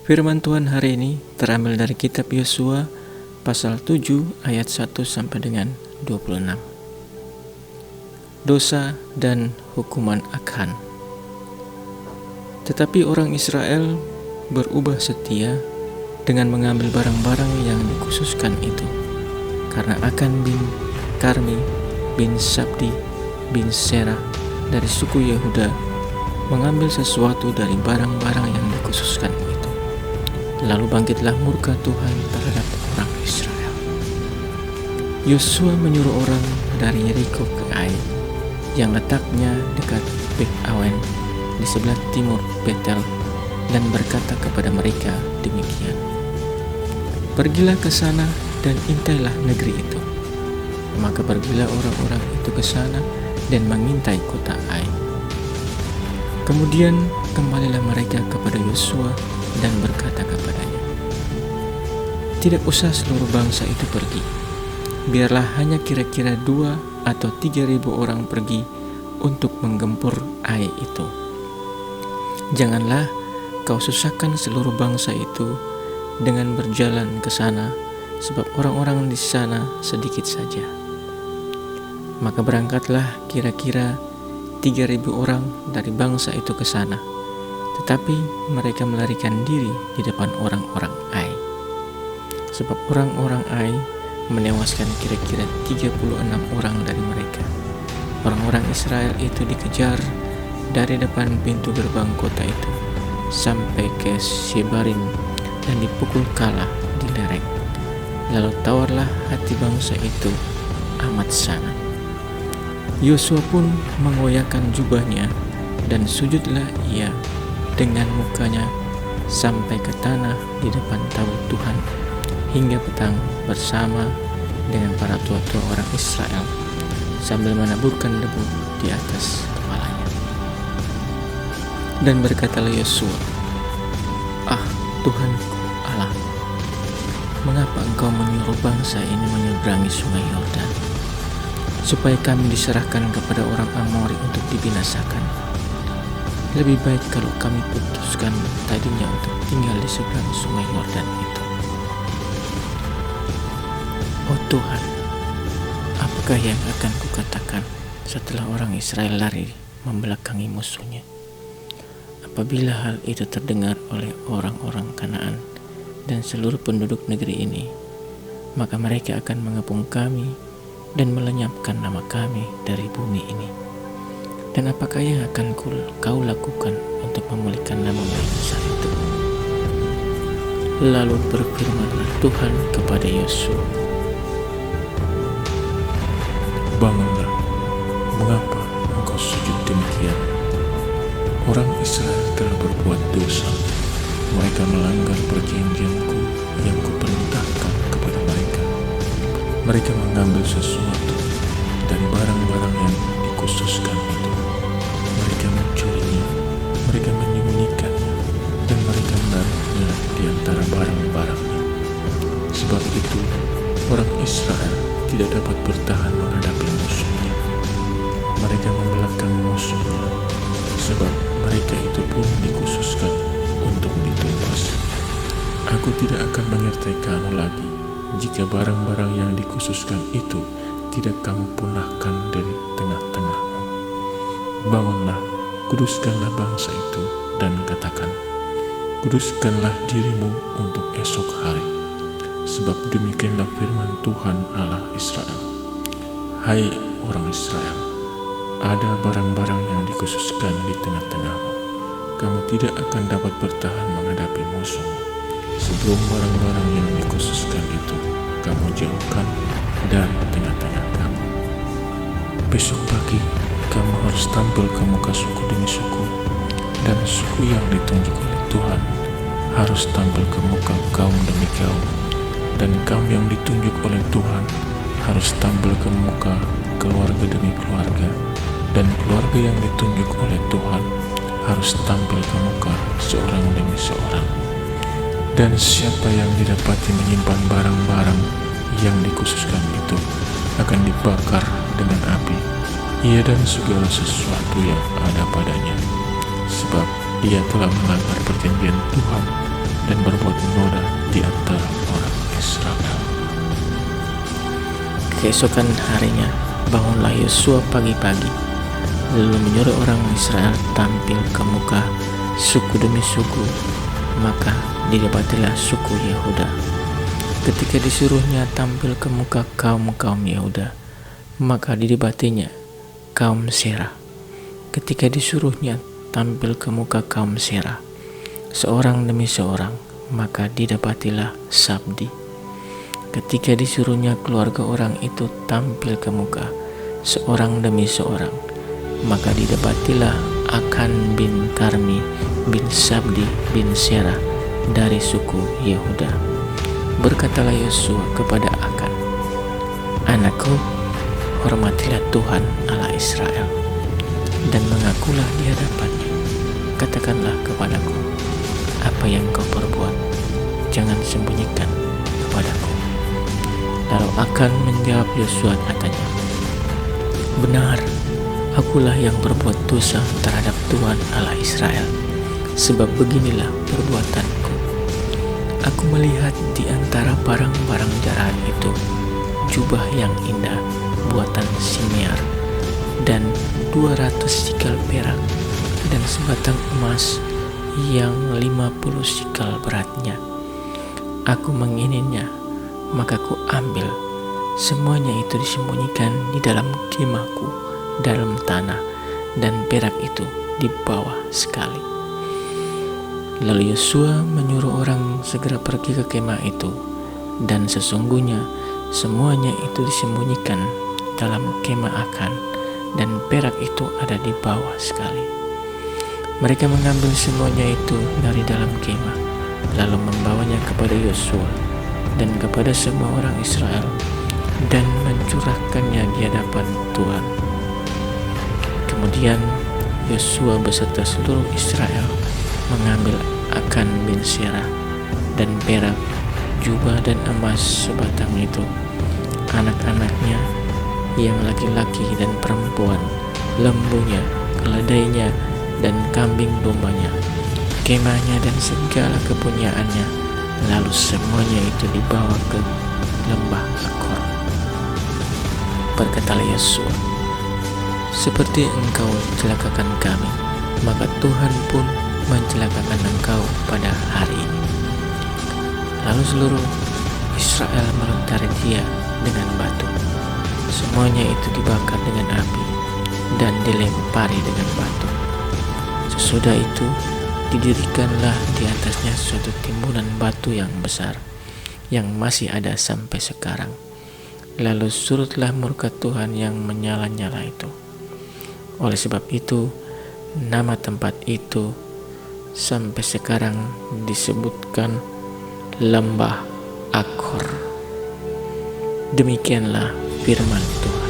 Firman Tuhan hari ini terambil dari kitab Yosua pasal 7 ayat 1 sampai dengan 26. Dosa dan hukuman Akhan. Tetapi orang Israel berubah setia dengan mengambil barang-barang yang dikhususkan itu, karena Akhan bin Karmi bin Sabdi bin Serah dari suku Yehuda mengambil sesuatu dari barang-barang yang dikhususkan itu. Lalu bangkitlah murka Tuhan terhadap orang Israel. Yosua menyuruh orang dari Yeriko ke Ai, yang letaknya dekat Bet Awen di sebelah timur Betel, dan berkata kepada mereka demikian: Pergilah ke sana dan intailah negeri itu. Maka pergilah orang-orang itu ke sana dan mengintai kota Ai. Kemudian kembalilah mereka kepada Yosua dan berkata kepadanya, tidak usah seluruh bangsa itu pergi, biarlah hanya kira-kira 2 atau 3.000 orang pergi untuk menggempur Ai itu. Janganlah kau susahkan seluruh bangsa itu dengan berjalan ke sana, sebab orang-orang di sana sedikit saja. Maka berangkatlah kira-kira 3.000 orang dari bangsa itu ke sana, tetapi mereka melarikan diri di depan orang-orang Ai. Sebab orang-orang Ai menewaskan kira-kira 36 orang dari mereka. Orang-orang Israel itu dikejar dari depan pintu gerbang kota itu sampai ke Shebarim dan dipukul kalah di lereng. Lalu tawarlah hati bangsa itu amat sangat. Yosua pun mengoyakkan jubahnya dan sujudlah ia dengan mukanya sampai ke tanah di depan tabut Tuhan hingga petang bersama dengan para tua-tua orang Israel sambil menaburkan debu di atas kepalanya. Dan berkatalah Yosua, "Ah Tuhanku Allah, mengapa engkau menyuruh bangsa ini menyeberangi sungai Yordan, supaya kami diserahkan kepada orang Amori untuk dibinasakan? Lebih baik kalau kami putuskan tadinya untuk tinggal di seberang sungai Yordan itu. Oh Tuhan, apakah yang akan kukatakan setelah orang Israel lari membelakangi musuhnya? Apabila hal itu terdengar oleh orang-orang Kanaan dan seluruh penduduk negeri ini, maka mereka akan mengepung kami dan melenyapkan nama kami dari bumi ini. Dan apakah yang akan kau lakukan untuk memulihkan nama yang besar itu?" Lalu berfirmanlah Tuhan kepada Yosua, "Bangunlah, mengapa engkau sujud demikian? Orang Israel telah berbuat dosa. Mereka melanggar perjanjianku yang kuperintahkan kepada mereka. Mereka mengambil sesuatu dari barang-barang yang dikhususkan itu. Mereka mencurinya, mereka menyembunyikannya, dan mereka menaruhnya di antara barang-barangnya. Sebab itu, orang Israel tidak dapat bertahan menghadapi musuhnya. Mereka membelakangi musuhnya, sebab mereka itu pun dikhususkan untuk ditumpas. Aku tidak akan menyertai kamu lagi jika barang-barang yang dikhususkan itu tidak kamu punahkan dari tengah-tengahmu. Bangunlah, kuduskanlah bangsa itu, dan katakan, kuduskanlah dirimu untuk esok hari. Sebab demikianlah firman Tuhan Allah Israel. Hai orang Israel, ada barang-barang yang dikhususkan di tengah-tengahmu. Kamu tidak akan dapat bertahan menghadapi musuh sebelum barang-barang yang dikhususkan itu kamu jauhkan dari tengah-tengah kamu. Besok pagi kamu harus tampil ke muka suku demi suku, dan suku yang ditunjuk oleh Tuhan harus tampil ke muka kaum demi kaum, dan kaum yang ditunjuk oleh Tuhan harus tampil ke muka keluarga demi keluarga, dan keluarga yang ditunjuk oleh Tuhan harus tampil ke muka seorang demi seorang. Dan siapa yang didapati menyimpan barang-barang yang dikhususkan itu akan dibakar dengan api, ia dan segala sesuatu yang ada padanya, sebab ia telah melanggar perjanjian Tuhan dan berbuat noda di antara orang Israel. Keesokan harinya, bangunlah Yosua pagi-pagi, lalu menyuruh orang Israel tampil ke muka suku demi suku, maka didapatilah suku Yehuda. Ketika disuruhnya tampil ke muka kaum-kaum Yehuda, maka didapatinya kaum Serah. Ketika disuruhnya tampil ke muka kaum Serah, seorang demi seorang, maka didapatilah Sabdi. Ketika disuruhnya keluarga orang itu tampil ke muka seorang demi seorang, maka didapatilah Akan bin Karmi bin Sabdi bin Serah dari suku Yehuda. Berkatalah Yosua kepada Akan, "Anakku, hormatilah Tuhan Allah Israel, dan mengakulah di hadapannya. Katakanlah kepadaku apa yang kau perbuat, jangan sembunyikan kepadaku." Lalu Akan menjawab Yosua katanya, "Benar, akulah yang berbuat dosa terhadap Tuhan Allah Israel, sebab beginilah perbuatanku. Aku melihat di antara barang-barang jarahan itu jubah yang indah buatan Simear, dan 200 sikal perak, dan sebatang emas yang 50 sikal beratnya. Aku menginginnya, maka ku ambil. Semuanya itu disembunyikan di dalam kemahku dalam tanah, dan perak itu di bawah sekali." Lalu Yosua menyuruh orang segera pergi ke kemah itu, dan sesungguhnya semuanya itu disembunyikan dalam kemah Akan, dan perak itu ada di bawah sekali. Mereka mengambil semuanya itu dari dalam kemah, lalu membawanya kepada Yosua dan kepada semua orang Israel, dan mencurahkannya di hadapan Tuhan. Kemudian Yosua beserta seluruh Israel mengambil Akan bin Serah dan perak, jubah dan emas sebatang itu, anak-anaknya yang laki-laki dan perempuan, lembunya, keledainya, dan kambing dombanya, kemahnya dan segala kepunyaannya, lalu semuanya itu dibawa ke lembah Akor. Berkatalah Yosua, "Seperti engkau celakakan kami, maka Tuhan pun mencelakakan engkau pada hari ini." Lalu seluruh Israel melentari dia dengan batu. Semuanya itu dibakar dengan api dan dilempari dengan batu. Sesudah itu didirikanlah di atasnya suatu timbunan batu yang besar, yang masih ada sampai sekarang. Lalu surutlah murka Tuhan yang menyala-nyala itu. Oleh sebab itu, nama tempat itu sampai sekarang disebutkan Lembah Akor. Demikianlah firman Tuhan.